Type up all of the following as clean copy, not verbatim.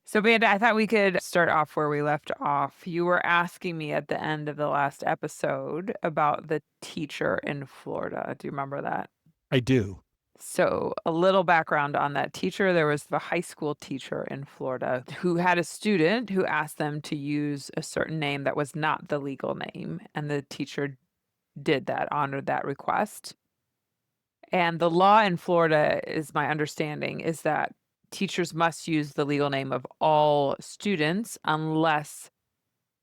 So, Vanda, I thought we could start off where we left off. You were asking me at the end of the last episode about the teacher in Florida. Do you remember that? I do. So, a little background on that teacher. There was the high school teacher in Florida who had a student who asked them to use a certain name that was not the legal name. And the teacher did that, honored that request. And the law in Florida, is my understanding, is that teachers must use the legal name of all students unless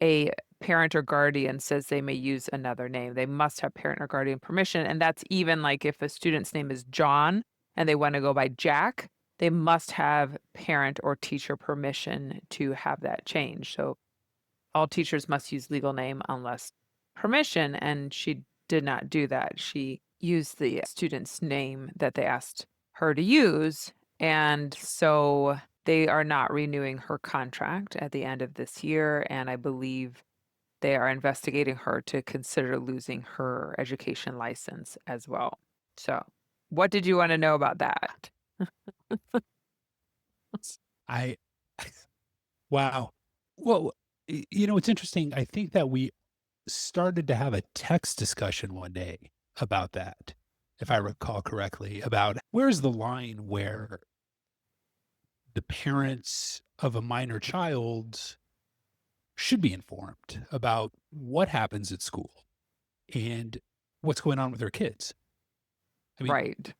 a parent or guardian says they may use another name. They must have parent or guardian permission. And that's even like if a student's name is John and they want to go by Jack, they must have parent or teacher permission to have that change. So all teachers must use legal name unless permission. And she did not do that. She used the student's name that they asked her to use. And so they are not renewing her contract at the end of this year. And I believe they are investigating her to consider losing her education license as well. So, what did you want to know about that? I wow. Well, it's interesting. I think that we started to have a text discussion one day about that, if I recall correctly, about where's the line where the parents of a minor child should be informed about what happens at school and what's going on with their kids. I mean, Right.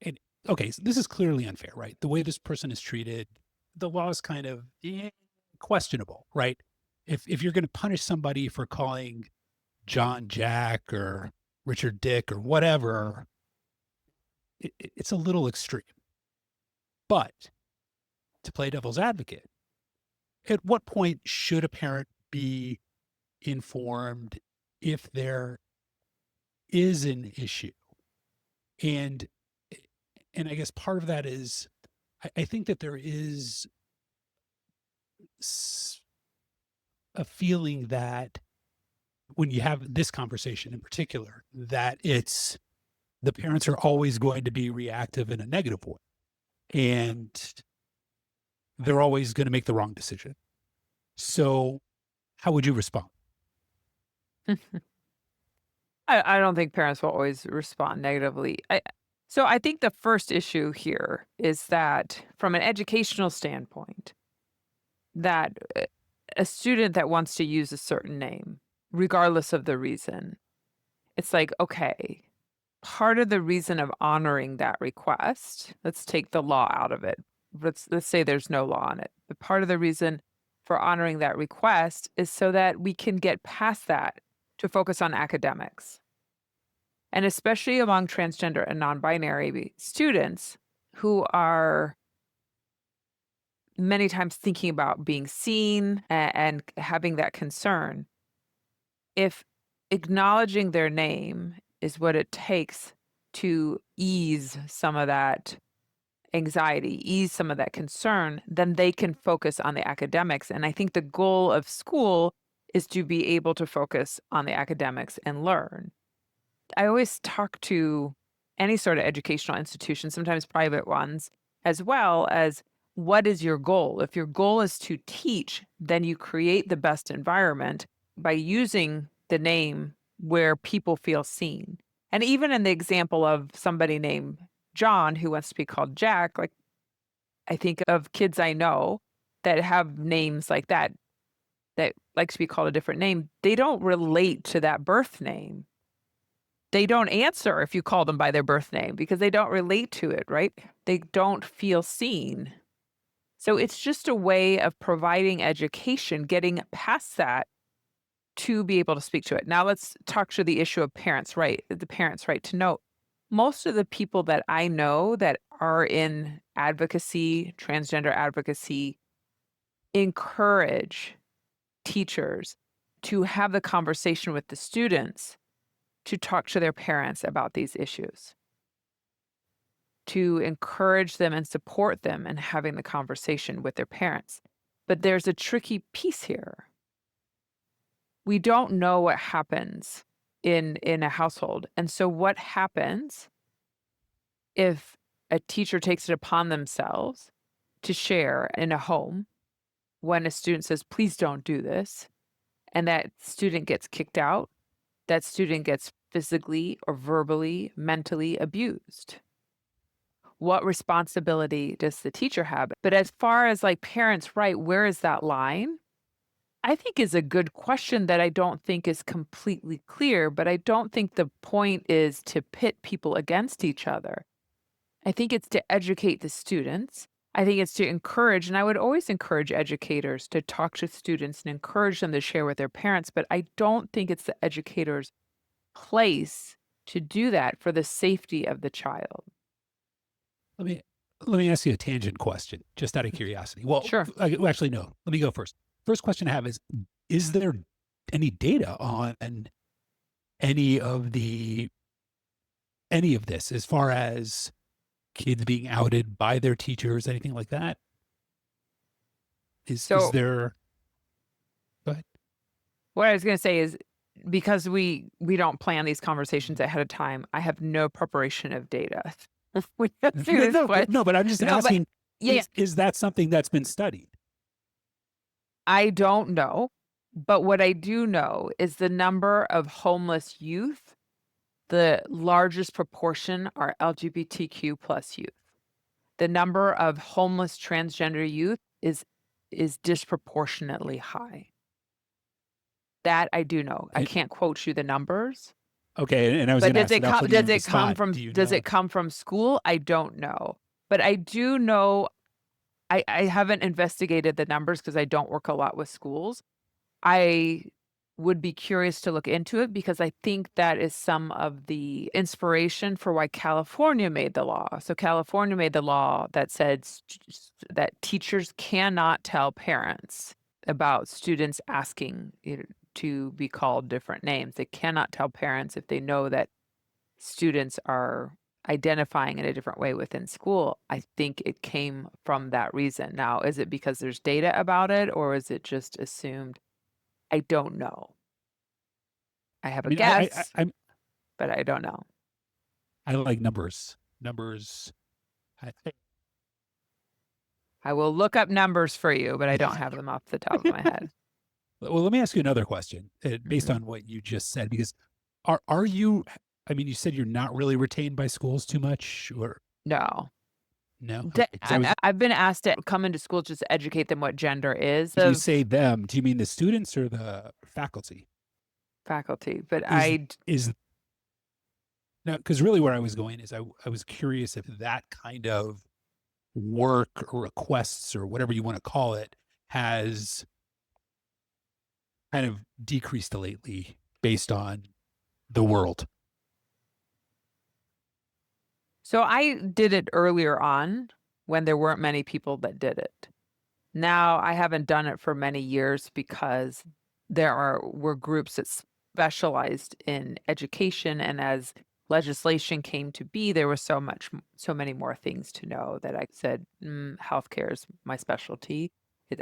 and okay, so this is clearly unfair, right? The way this person is treated, the law is kind of questionable, right? If you're going to punish somebody for calling John Jack or Richard Dick or whatever, it's a little extreme. But to play devil's advocate, at what point should a parent be informed if there is an issue? And and I guess part of that is I think that there is s- a feeling that when you have this conversation in particular, that it's the parents are always going to be reactive in a negative way. And they're always going to make the wrong decision. So how would you respond? I don't think parents will always respond negatively. So I think the first issue here is that from an educational standpoint, that a student that wants to use a certain name, regardless of the reason, it's like, okay, part of the reason of honoring that request, let's take the law out of it. Let's say there's no law on it. But part of the reason for honoring that request is so that we can get past that to focus on academics. And especially among transgender and non-binary students who are many times thinking about being seen and having that concern. If acknowledging their name is what it takes to ease some of that anxiety, ease some of that concern, then they can focus on the academics. And I think the goal of school is to be able to focus on the academics and learn. I always talk to any sort of educational institution, sometimes private ones, as well as what is your goal? If your goal is to teach, then you create the best environment by using the name where people feel seen. And even in the example of somebody named John who wants to be called Jack, like I think of kids I know that have names like that like to be called a different name. They don't relate to that birth name. They don't answer if you call them by their birth name because they don't relate to it, right? They don't feel seen. So it's just a way of providing education, getting past that to be able to speak to it. Now let's talk to the issue of parents' right, the parents' right to know. Most of the people that I know that are in advocacy, transgender advocacy, encourage teachers to have the conversation with the students to talk to their parents about these issues, to encourage them and support them in having the conversation with their parents. But there's a tricky piece here. We don't know what happens in a household. And so what happens if a teacher takes it upon themselves to share in a home when a student says, please don't do this, and that student gets kicked out, that student gets physically or verbally, mentally abused? What responsibility does the teacher have? But as far as like parents, right, where is that line? I think is a good question that I don't think is completely clear, but I don't think the point is to pit people against each other. I think it's to educate the students. I think it's to encourage, and I would always encourage educators to talk to students and encourage them to share with their parents, but I don't think it's the educator's place to do that for the safety of the child. Let me let me ask you a tangent question, just out of curiosity. Well, Sure. actually, no. Let me go first. First question I have is there any data on any of the any of this as far as kids being outed by their teachers, anything like that? Is So there go ahead. what I was gonna say is because we don't plan these conversations ahead of time, I have no preparation of data. We answer No, this question. no, but I'm just No, but asking, yeah, yeah, is that something that's been studied? I don't know. But what I do know is the number of homeless youth, the largest proportion are LGBTQ plus youth. The number of homeless transgender youth is disproportionately high. That I do know. I It can't quote you the numbers. Okay, and I was But gonna ask, without putting you on the spot, do you does know? it come from school? I don't know. But I do know I haven't investigated the numbers because I don't work a lot with schools. I would be curious to look into it because I think that is some of the inspiration for why California made the law. So California made the law that said that teachers cannot tell parents about students asking to be called different names. They cannot tell parents if they know that students are identifying in a different way within school. I think it came from that reason. Now, is it because there's data about it or is it just assumed? I don't know. I have I a mean, guess, I'm but I don't know. I like numbers. Numbers. I I will look up numbers for you, but I don't have them off the top of my head. Well, let me ask you another question, based Mhm. on what you just said, because are you? I mean, you said you're not really retained by schools too much, or No. no? Okay, because I was. I've been asked to come into school just to educate them what gender is When you of say them, do you mean the students or the faculty? faculty, but Is is now, because really where I was going is I was curious if that kind of work or requests or whatever you want to call it has kind of decreased lately based on the world. so I did it earlier on when there weren't many people that did it. Now I haven't done it for many years because were groups that specialized in education, and as legislation came to be, there was so many more things to know that I said, healthcare is my specialty.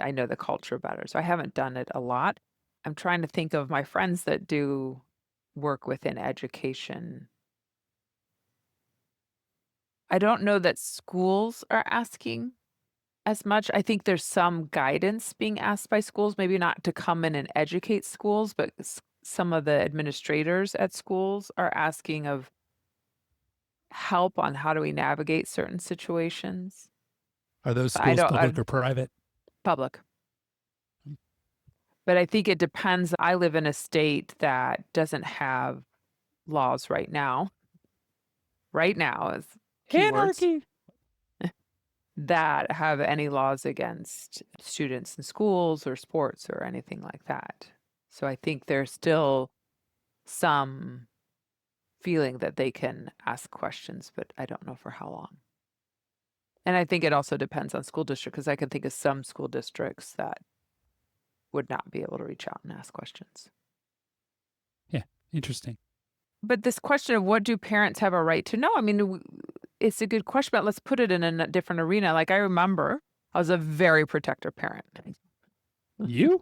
I know the culture better, so I haven't done it a lot. I'm trying to think of my friends that do work within education. I don't know that schools are asking as much. I think there's some guidance being asked by schools, maybe not to come in and educate schools, but some of the administrators at schools are asking of help on how do we navigate certain situations. Are those But I schools don't, public or private? public. But I think it depends. I live in a state that doesn't have laws right now as keywords, Anarchy. that have any laws against students in schools or sports or anything like that. So I think there's still some feeling that they can ask questions, but I don't know for how long. And I think it also depends on school district because I can think of some school districts that would not be able to reach out and ask questions. Yeah, interesting. But this question of what do parents have a right to know? I mean, it's a good question, but let's put it in a different arena. Like I remember I was a very protective parent. You?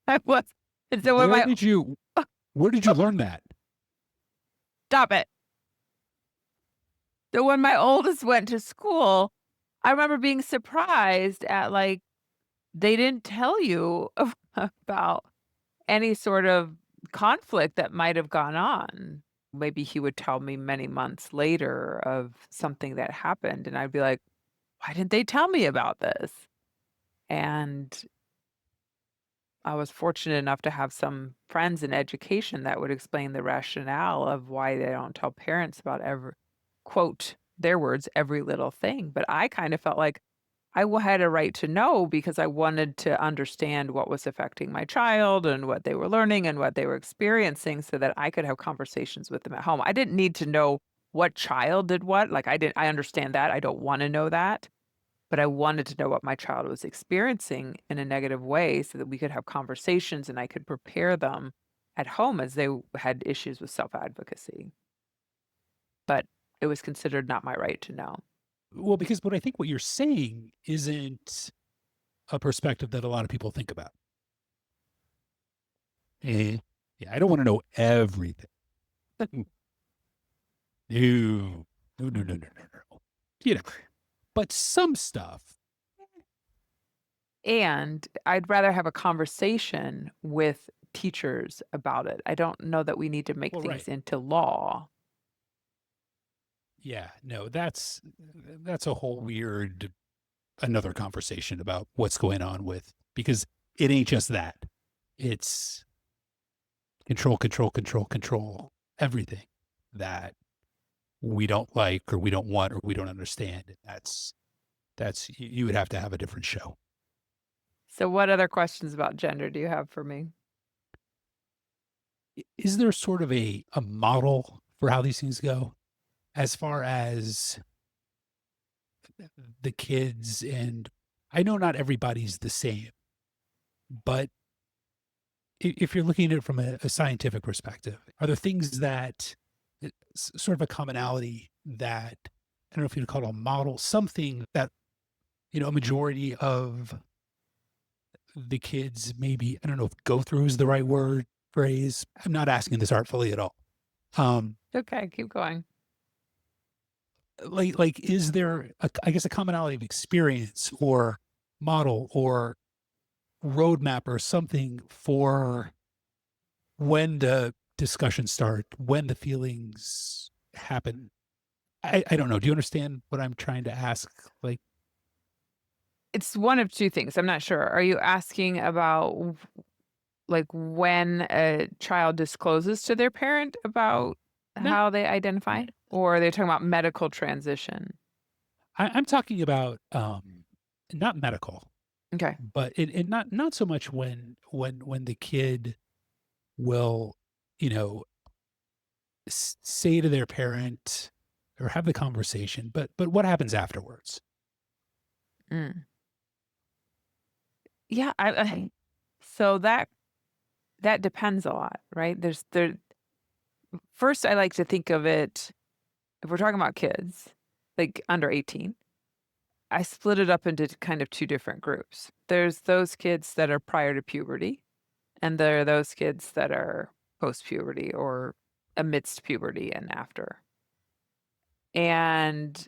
I was. And so when Where my did you where did you learn that? stop it. So when my oldest went to school, I remember being surprised at, like, they didn't tell you about any sort of conflict that might have gone on. Maybe he would tell me many months later of something that happened, and I'd be like, "Why didn't they tell me about this?" And I was fortunate enough to have some friends in education that would explain the rationale of why they don't tell parents about every quote, their words, "every little thing." But I kind of felt like had a right to know because I wanted to understand what was affecting my child and what they were learning and what they were experiencing so that I could have conversations with them at home. I didn't need to know what child did what. Like I understand that. I don't want to know that. But I wanted to know what my child was experiencing in a negative way so that we could have conversations and I could prepare them at home as they had issues with self-advocacy. But it was considered not my right to know. Well, because what you're saying isn't a perspective that a lot of people think about. Eh, yeah, I don't wanna know everything. Mm, no. No, no, no, no, no, no. You know, but some stuff. And I'd rather have a conversation with teachers about it. I don't know that we need to make Well, things right. into law. Yeah, no, that's a whole weird another conversation about what's going on with because it ain't just that. It's control, control, control, control, everything that we don't like or we don't want or we don't understand. That's you would have to have a different show. So what other questions about gender do you have for me? Is there sort of a model for how these things go as far as the kids and I know not everybody's the same, but if you're looking at it from a scientific perspective, are there things that sort of a commonality that I don't know if you'd call it a model, something that a majority of the kids maybe I don't know if go through is the right word phrase. I'm not asking this artfully at all. Um, Okay, keep going. like is there I guess a commonality of experience or model or roadmap or something for when the discussions start, when the feelings happen. I don't know. Do you understand what I'm trying to ask? Like, It's one of 2 things, I'm not sure. Are you asking about like, when a child discloses to their parent about no, how they identify? Or are they talking about medical transition? I'm talking about not medical, Okay. but it not so much when the kid will, you know, say to their parent or have the conversation, but what happens afterwards? Mm. Yeah, I so that depends a lot, right? First, I like to think of it if we're talking about kids, like, under 18, I split it up into kind of 2 different groups. There's those kids that are prior to puberty, and there are those kids that are post-puberty or amidst puberty and after. And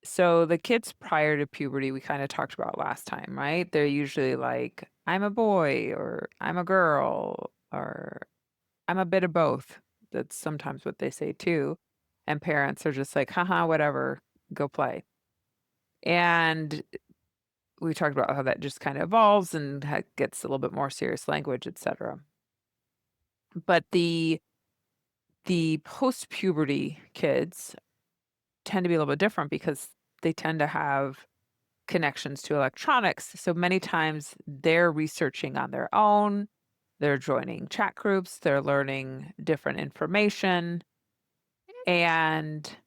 so the kids prior to puberty, we kinda talked about last time, right? They're usually like, "I'm a boy," or "I'm a girl," or "I'm a bit of both." That's sometimes what they say too. And parents are just like, "Haha, whatever, go play." And we talked about how that just kinda evolves and gets a little bit more serious language, etcetera. But the post-puberty kids tend to be a little bit different because they tend to have connections to electronics. So many times they're researching on their own, they're joining chat groups, they're learning different information, and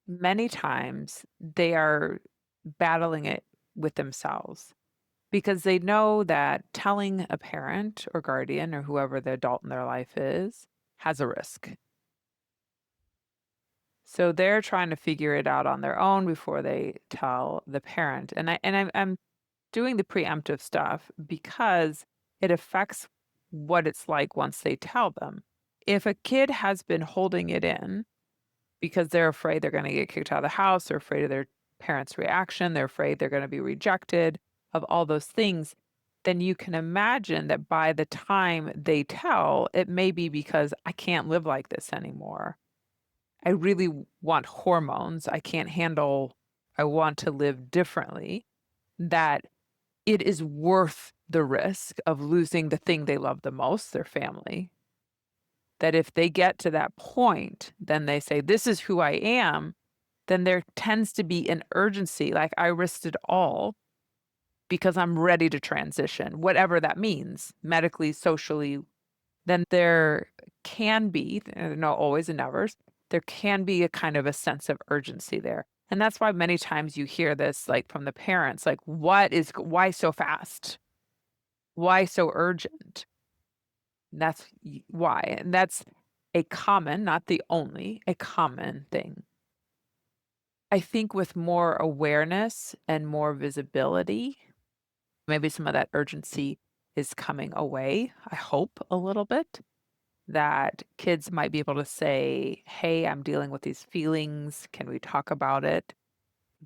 many times they are battling it with themselves because they know that telling a parent or guardian or whoever the adult in their life is has a risk. So they're trying to figure it out on their own before they tell the parent. I'm doing the preemptive stuff because it affects what it's like once they tell them. If a kid has been holding it in because they're afraid they're going to get kicked out of the house or afraid of their parents' reaction, they're afraid they're gonna be rejected, of all those things, then you can imagine that by the time they tell, it may be because, "I can't live like this anymore. I really want hormones. I can't handle I want to live differently." That it is worth the risk of losing the thing they love the most, their family. That if they get to that point, then they say, "This is who I am," then there tends to be an urgency, like, "I risked it all because I'm ready to transition," whatever that means, medically, socially. Then there can be, not always and nevers, there can be a kind of a sense of urgency there. And that's why many times you hear this, like, from the parents, like, why so fast? Why so urgent?" That's why. And that's a common, not the only, a common thing. I think with more awareness and more visibility, maybe some of that urgency is coming away, I hope a little bit, that kids might be able to say, "Hey, I'm dealing with these feelings. Can we talk about it?"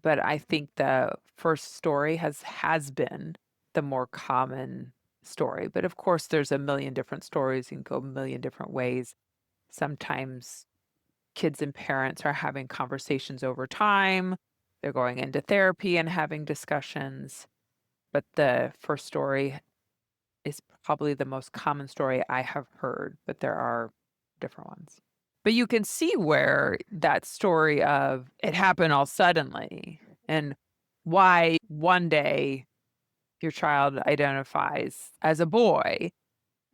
But I think the first story has been the more common story. But of course, there's a million different stories. You can go a million different ways. Sometimes kids and parents are having conversations over time. They're going into therapy and having discussions. But the first story is probably the most common story I have heard, but there are different ones. But you can see where that story of it happened all suddenly and why one day your child identifies as a boy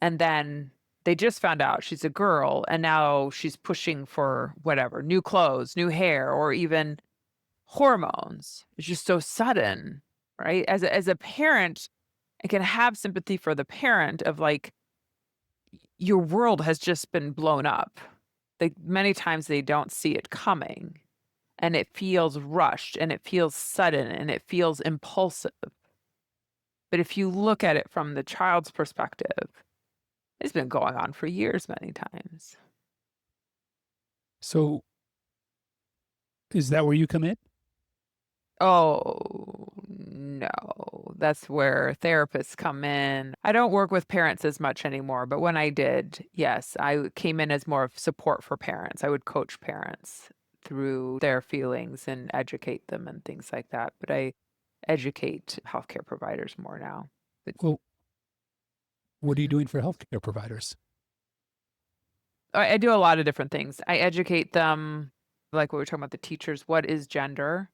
and then they just found out she's a girl and now she's pushing for whatever, new clothes, new hair, or even hormones. It's just so sudden, right? As a parent, I can have sympathy for the parent of like, your world has just been blown up. Like many times they don't see it coming and it feels rushed and it feels sudden and it feels impulsive. But if you look at it from the child's perspective, it's been going on for years many times. So is that where you come in? Oh, no. That's where therapists come in. I don't work with parents as much anymore, but when I did, yes, came in as more of support for parents. I would coach parents through their feelings and educate them and things like that. But I educate healthcare providers more now. But Well, what are you mhm. doing for healthcare providers? I do a lot of different things. I educate them, like what we were talking about the teachers, what is gender?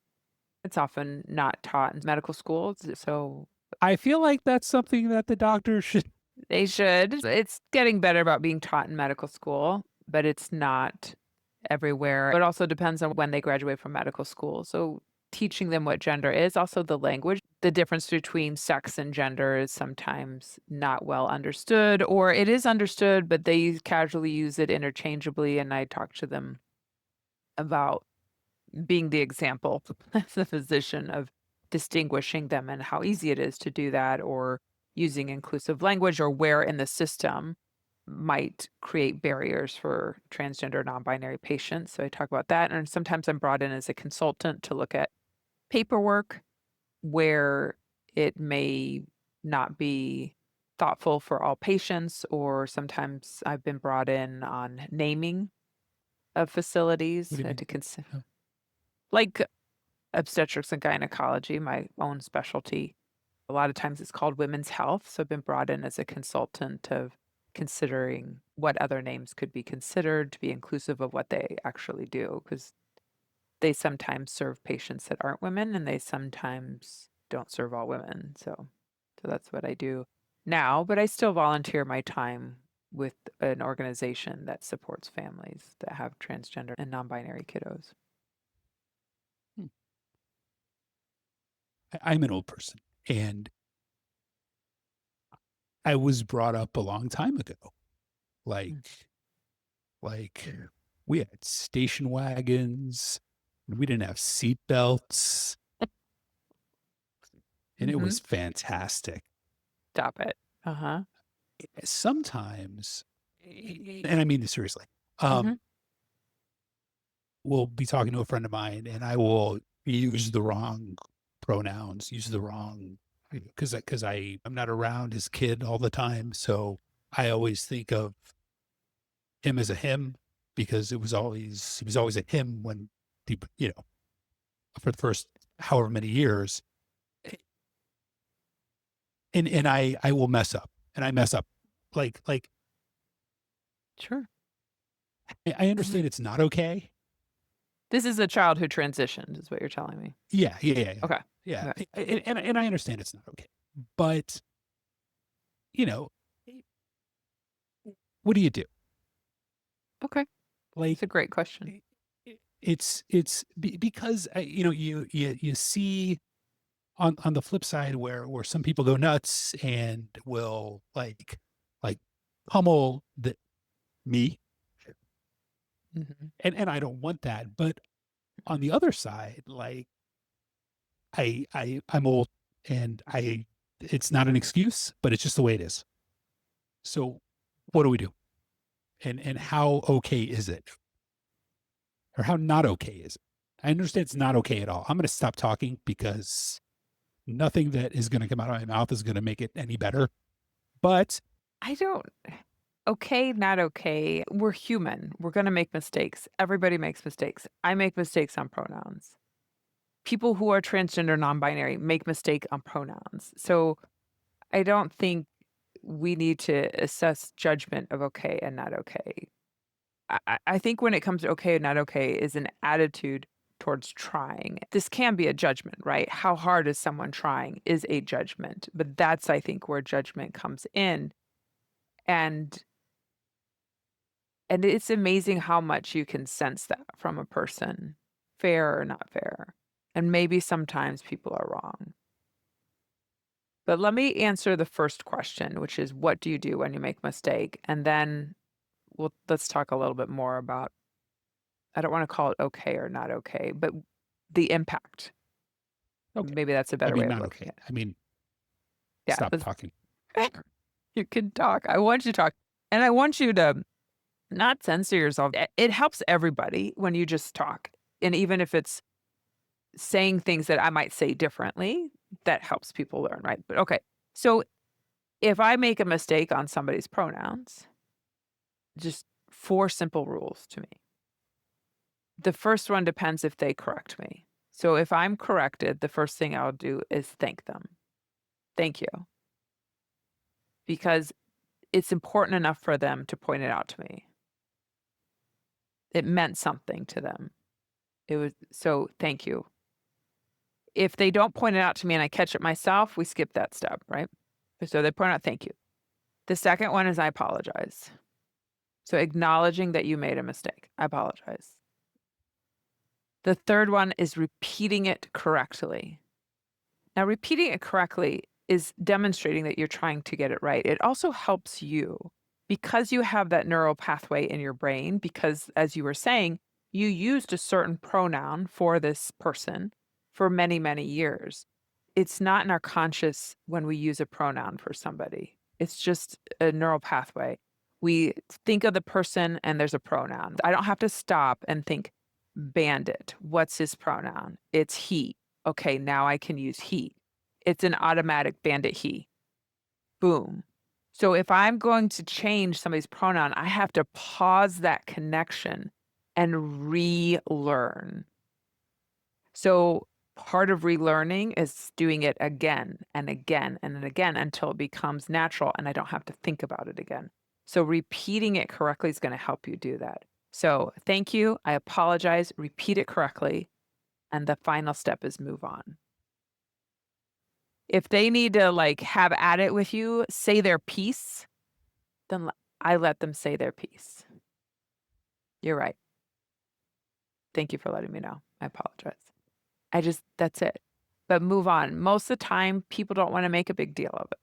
It's often not taught in medical schools. So I feel like that's something that the doctor should. they should. It's getting better about being taught in medical school, but it's not everywhere. It also depends on when they graduate from medical school. So teaching them what gender is, also the language. The difference between sex and gender is sometimes not well understood, or it is understood, but they casually use it interchangeably. And I talk to them about being the example as a physician of distinguishing them and how easy it is to do that, or using inclusive language, or where in the system might create barriers for transgender non-binary patients. So I talk about that. And sometimes I'm brought in as a consultant to look at paperwork where it may not be thoughtful for all patients, or sometimes I've been brought in on naming of What facilities do you mean? to consider, Oh, like obstetrics and gynecology, my own specialty. A lot of times it's called women's health. So I've been brought in as a consultant of considering what other names could be considered to be inclusive of what they actually do. Because they sometimes serve patients that aren't women and they sometimes don't serve all women. So that's what I do now, but I still volunteer my time with an organization that supports families that have transgender and non-binary kiddos. hmm. I'm an old person, and I was brought up a long time ago. Mm. Like we had station wagons, and we didn't have seat belts, and it Mhm. was fantastic. Stop it. Uh-huh. Sometimes, and I mean this seriously, Mhm. we'll be talking to a friend of mine, and I will use the wrong pronouns, use the wrong because I'm not around his kid all the time, so I always think of him as a him because he was always a him when people, for the first however many years, and I will mess up, and I mess up like Sure. I Mhm. understand it's not okay. This is a child who transitioned, is what you're telling me. Yeah, yeah, yeah, yeah, Okay. yeah, Okay. and I understand it's not okay, but you know, what do you do? Okay. Like, It's a great question. I because, you see on the flip side where some people go nuts and will, like, pummel me, Mhm. and I don't want that, but on the other side, like, I'm old, and it's not an excuse, but it's just the way it is. So, what do we do? And how okay is it? Or how not okay is it? I understand it's not okay at all. I'm gonna stop talking because nothing that is gonna come out of my mouth is gonna make it any better. But I don't okay, not okay. We're human. We're gonna make mistakes. Everybody makes mistakes. I make mistakes on pronouns. People who are transgender, non-binary make mistake on pronouns. So, I don't think we need to assess judgment of okay and not okay. I think when it comes to okay and not okay is an attitude towards trying. This can be a judgment, right? How hard is someone trying is a judgment, but that's, I think, where judgment comes in. And and it's amazing how much you can sense that from a person, fair or not fair. And maybe sometimes people are wrong. But let me answer the first question, which is what do you do when you make a mistake? And then let's talk a little bit more about I don't want to call it okay or not okay, but the impact. okay. Maybe that's a I better way mean, of not looking okay. at it. I mean, Yeah, stop talking. you can talk. I want you to talk. And I want you to not censor yourself. It helps everybody when you just talk. And even if it's saying things that I might say differently, that helps people learn, right? But okay. So if I make a mistake on somebody's pronouns, just four simple rules to me. The first one depends if they correct me. So if I'm corrected, the first thing I'll do is thank them. Thank you. Because it's important enough for them to point it out to me. It meant something to them. It was so thank you. If they don't point it out to me and I catch it myself, we skip that step, right? So they point out thank you. The second one is I apologize. So acknowledging that you made a mistake. I apologize. The third one is repeating it correctly. Now, repeating it correctly is demonstrating that you're trying to get it right. It also helps you because you have that neural pathway in your brain, because as you were saying, you used a certain pronoun for this person for many, many years. It's not in our conscious when we use a pronoun for somebody, it's just a neural pathway. We think of the person and there's a pronoun. I don't have to stop and think, bandit, what's his pronoun? It's he. Okay, now I can use he. It's an automatic bandit he. Boom. So if I'm going to change somebody's pronoun, I have to pause that connection and relearn. So part of relearning is doing it again and again and then again until it becomes natural and I don't have to think about it again. So repeating it correctly is going to help you do that. So thank you. I apologize. Repeat it correctly. And the final step is move on. If they need to like have at it with you, say their piece, then I let them say their piece. You're right. Thank you for letting me know. I apologize. That's it. But move on. Most of the time, people don't want to make a big deal of it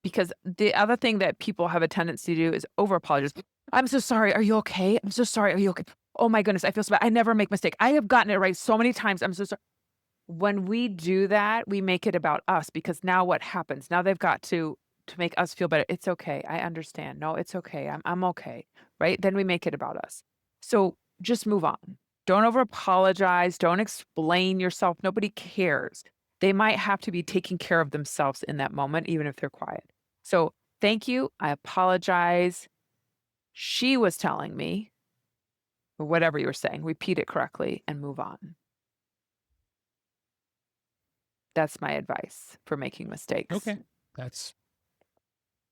because the other thing that people have a tendency to do is over apologize. I'm so sorry. Are you okay? I'm so sorry. Are you okay? Oh my goodness. I feel so bad. I never make mistake. I have gotten it right so many times. I'm so sorry. When we do that, we make it about us because now what happens? Now they've got to make us feel better. It's okay. I understand. No, it's okay. I'm okay. Right? Then we make it about us. So just move on. Don't over apologize. Don't explain yourself. Nobody cares. They might have to be taking care of themselves in that moment, even if they're quiet. So, thank you. I apologize. She was telling me, or whatever you were saying, repeat it correctly and move on. That's my advice for making mistakes. Okay. That's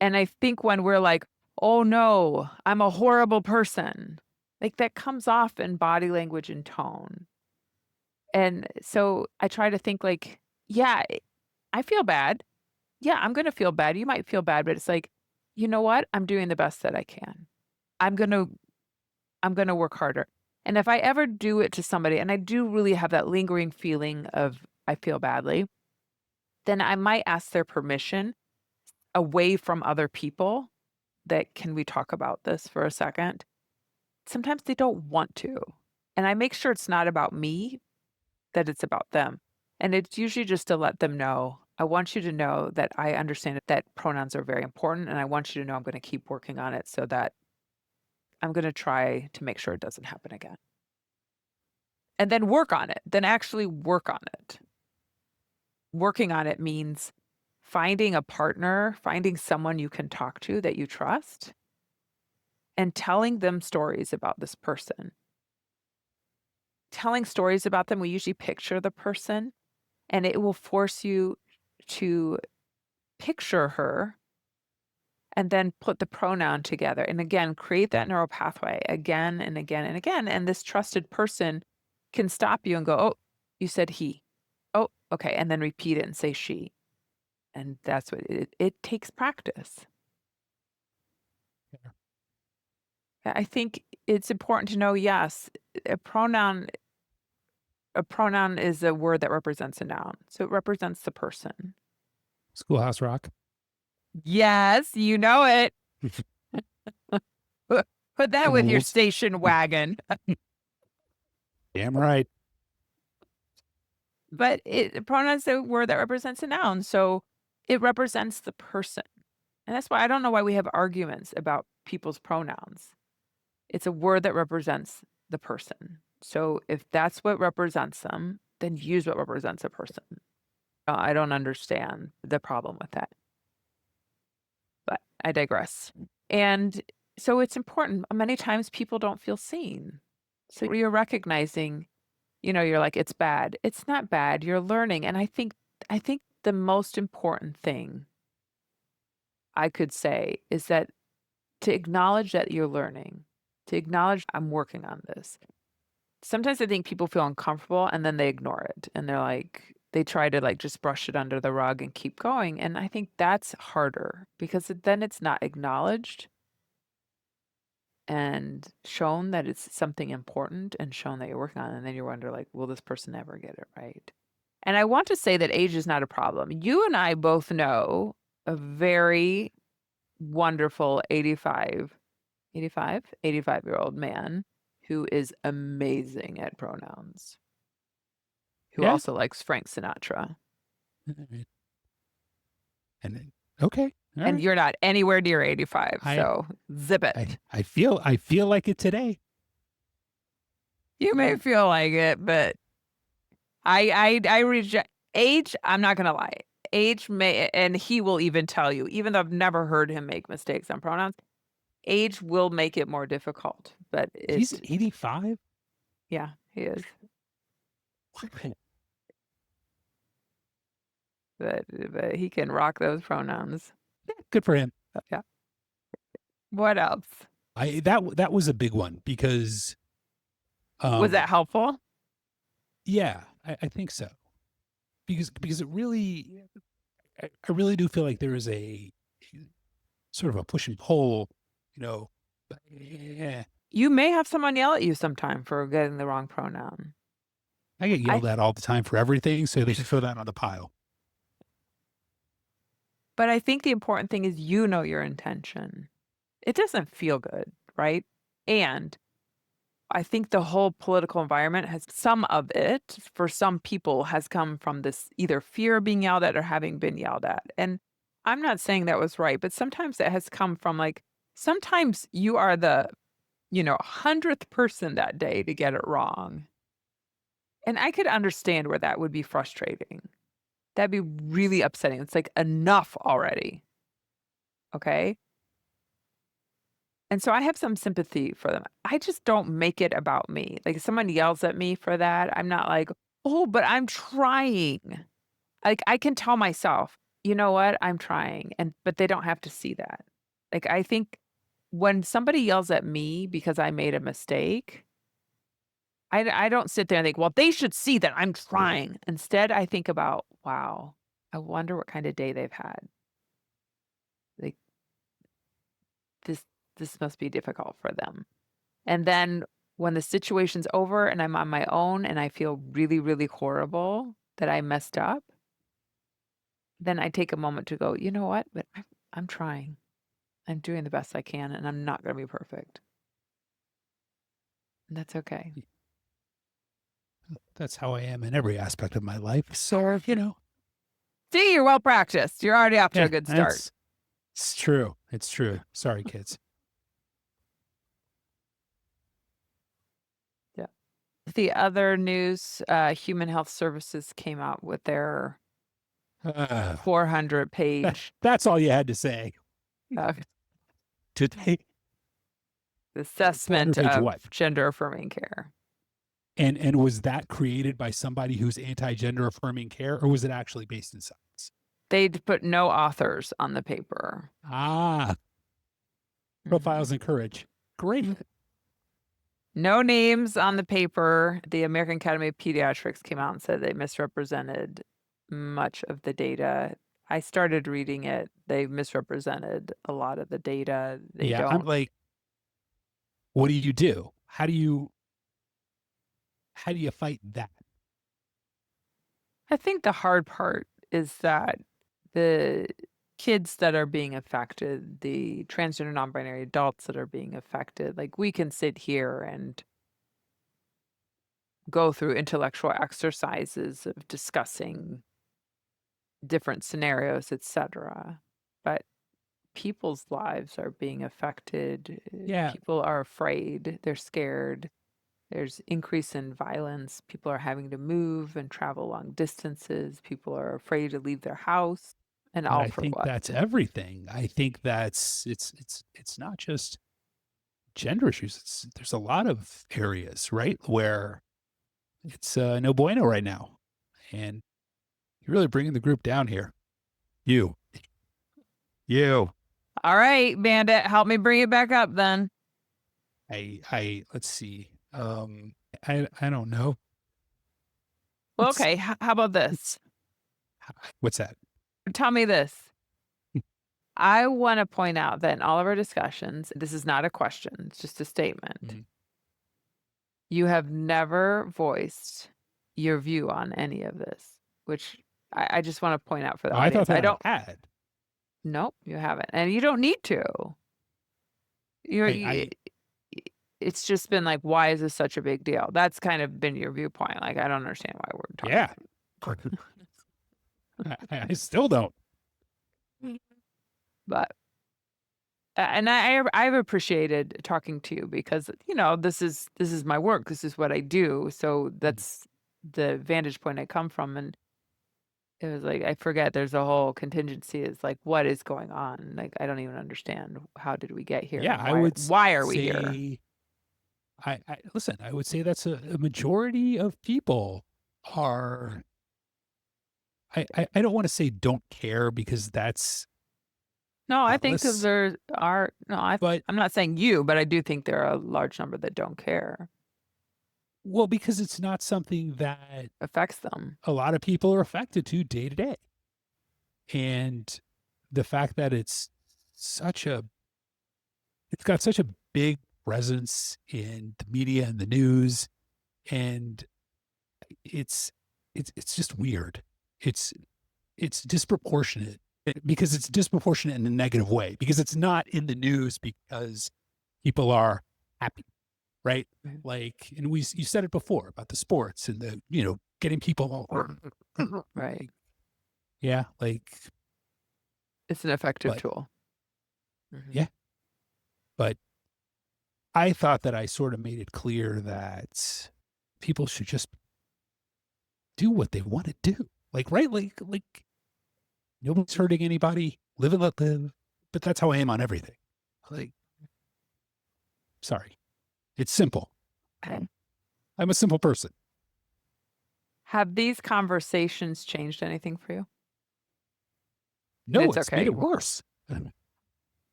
And I think when we're like, oh no, I'm a horrible person, like that comes off in body language and tone. And so I try to think like, yeah, I feel bad. Yeah, I'm going to feel bad. You might feel bad, but it's like, you know what? I'm doing the best that I can. I'm going to I'm going to work harder. And if I ever do it to somebody and I do really have that lingering feeling of I feel badly, then I might ask their permission away from other people that can we talk about this for a second? Sometimes they don't want to. And I make sure it's not about me, that it's about them. And it's usually just to let them know, I want you to know that I understand that pronouns are very important. And I want you to know I'm going to keep working on it so that I'm going to try to make sure it doesn't happen again. And then work on it, then actually work on it. Working on it means finding a partner, finding someone you can talk to that you trust, and telling them stories about this person. Telling stories about them, we usually picture the person, and it will force you to picture her and then put the pronoun together. And again, create that neural pathway again and again and again. And this trusted person can stop you and go, oh, you said he. Oh, okay. And then repeat it and say she. And that's what it takes practice. fair. I think it's important to know, yes, a pronoun a pronoun is a word that represents a noun. So it represents the person. Schoolhouse Rock. Yes, you know it. Put put that with your Rules. station wagon. Damn right. But pronouns a word that represents a noun, so it represents the person. And that's why I don't know why we have arguments about people's pronouns. It's a word that represents the person. So if that's what represents them, then use what represents a person. I don't understand the problem with that, but I digress. And so it's important. Many times people don't feel seen. So you're recognizing, you're like, it's bad. It's not bad. You're learning. And I think the most important thing I could say is that to acknowledge that you're learning, to acknowledge I'm working on this. Sometimes I think people feel uncomfortable and then they ignore it and they're like, they try to like just brush it under the rug and keep going. And I think that's harder because then it's not acknowledged and shown that it's something important and shown that you're working on it. And then you wonder, like, will this person ever get it right? And I want to say that age is not a problem. You and I both know a very wonderful 85-year-old man who is amazing at pronouns, who Yeah. also likes Frank Sinatra. And then, okay. All And right. you're not anywhere near 85, I so zip I it. I feel like it today. You may feel like it, but I reject age. I'm not gonna lie. Age may, and he will even tell you, even though I've never heard him make mistakes on pronouns, age will make it more difficult. But He's 85. yeah, he is. But he can rock those pronouns. Good for him. Yeah. What else? That was a big one because Was um that helpful? yeah, I think so. Because it really I really do feel like there is a sort of a push and pull, you know. But yeah, You may have someone yell at you sometime for getting the wrong pronoun. I get I yelled at all the time for everything, so they should throw that on the pile. but I think the important thing is you know your intention. It doesn't feel good, right? And I think the whole political environment has some of it for some people has come from this either fear of being yelled at or having been yelled at. And I'm not saying that was right, but sometimes it has come from like sometimes 100th person that day to get it wrong. And I could understand where that would be frustrating. That'd be really upsetting. It's like, enough already. Okay. And so I have some sympathy for them. I just don't make it about me. Like if someone yells at me for that, I'm not like, oh, but I'm trying. Like I can tell myself, you know what, I'm trying. But they don't have to see that. Like I think when somebody yells at me because I made a mistake, I don't sit there and think, well, they should see that I'm trying. Instead, I think about, wow, I wonder what kind of day they've had. Like this this must be difficult for them. And then when the situation's over and I'm on my own and I feel really, really horrible that I messed up, then I take a moment to go, you know what? But I'm trying. I'm doing the best I can and I'm not going to be perfect. And that's okay. That's how I am in every aspect of my life. So, See, you're well practiced. You're already off to yeah, a good start. it's true. It's true. Sorry, kids. Yeah. The other news, Human Health Services came out with their Uh, 400 page that's all you had to say uh, today. assessment 400-page of what? gender affirming care. And was that created by somebody who's anti-gender affirming care, or was it actually based in science? They'd put no authors on the paper. Ah, Mhm. profiles and courage. Great. No names on the paper. The American Academy of Pediatrics came out and said they misrepresented much of the data. I started reading it. They misrepresented a lot of the data. They Yeah, I'm don't. like, what do you do? How do you fight that? I think the hard part is that the kids that are being affected, the transgender non-binary adults that are being affected, like we can sit here and go through intellectual exercises of discussing different scenarios, etc. But people's lives are being affected. Yeah, People are afraid, they're scared. There's increase in violence. People are having to move and travel long distances. People are afraid to leave their house. And but all I for think what? that's everything. I think that's it's not just gender issues. There's a lot of areas, right, where it's no bueno right now, and you're really bringing the group down here. You, you. All right, Bandit, help me bring it back up then. Let's see. I don't know. Well, It's okay, how about it's this? what's that? Tell me this. I want to point out that in all of our discussions, this is not a question, it's just a statement. Mhm. You have never voiced your view on any of this, which I just want to point out for the Oh, I thought audience. I that I don't, had. nope, you haven't. And you don't need to. You're, I you, I it's just been like, why is this such a big deal? That's kind of been your viewpoint. Like, I don't understand why we're talking. yeah. I still don't. But and I've appreciated talking to you because this is my work. This is what I do. So Mhm. that's the vantage point I come from. And it was like I forget there's a whole contingency. It's like what is going on? Like I don't even understand how did we get here Yeah, and I why would why are we here? say I listen. I would say that's a majority of people are. I don't want to say don't care because that's No, I think that thoughtless, there are no. but I'm not saying you, but I do think there are a large number that don't care. well, because it's not something that Affects them. a lot of people are affected to day to day, and the fact that it's got such a big presence in the media and the news, and it's it's just weird. It's it's disproportionate because it's disproportionate in a negative way because it's not in the news because people are happy, right? Mhm. Like, and you said it before about the sports and the getting people Right. like yeah, like It's an effective but tool. Mhm. yeah, but I thought that I sort of made it clear that people should just do what they want to do. Like, right? Like nobody's hurting anybody. Live and let live. But that's how I am on everything. Like, sorry. It's simple. Okay. I'm a simple person. Have these conversations changed anything for you? No, It's it's made okay. it worse.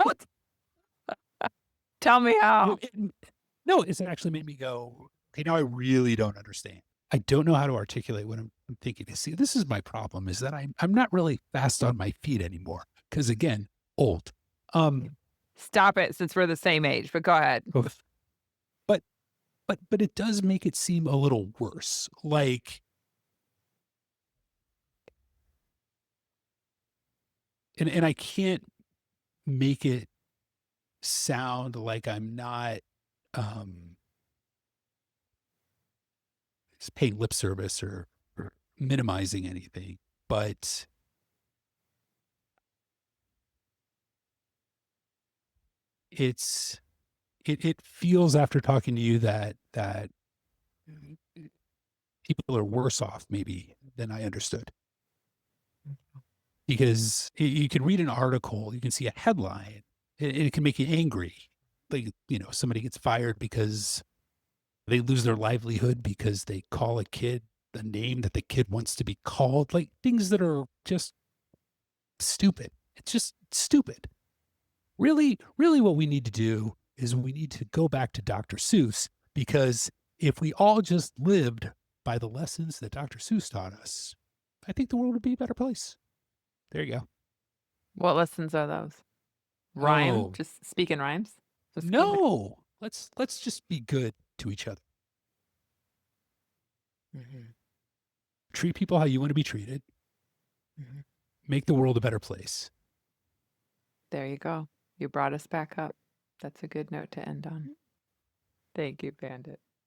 What? Tell me No, how. no, it's actually made me go, okay, now I really don't understand. I don't know how to articulate what I'm thinking. See, this is my problem is that I'm not really fast on my feet anymore. Cause again, old. Um, Stop it since we're the same age, but go ahead. but but it does make it seem a little worse. Like, and I can't make it sound like I'm not um just paying lip service or minimizing anything, but it's it feels after talking to you that people are worse off maybe than I understood. Because you can read an article, you can see a headline, and it can make you angry. Like, somebody gets fired because they lose their livelihood because they call a kid the name that the kid wants to be called, like things that are just stupid. It's just stupid. Really, really, what we need to do is we need to go back to Dr. Seuss because if we all just lived by the lessons that Dr. Seuss taught us, I think the world would be a better place. There you go. What lessons are those? Rhyme? Oh, Just speaking rhymes? Just keep it. no. Let's just be good to each other. Mhm, Treat people how you want to be treated. mhm. Make the world a better place. There you go. You brought us back up. That's a good note to end on. Thank you, Bandit.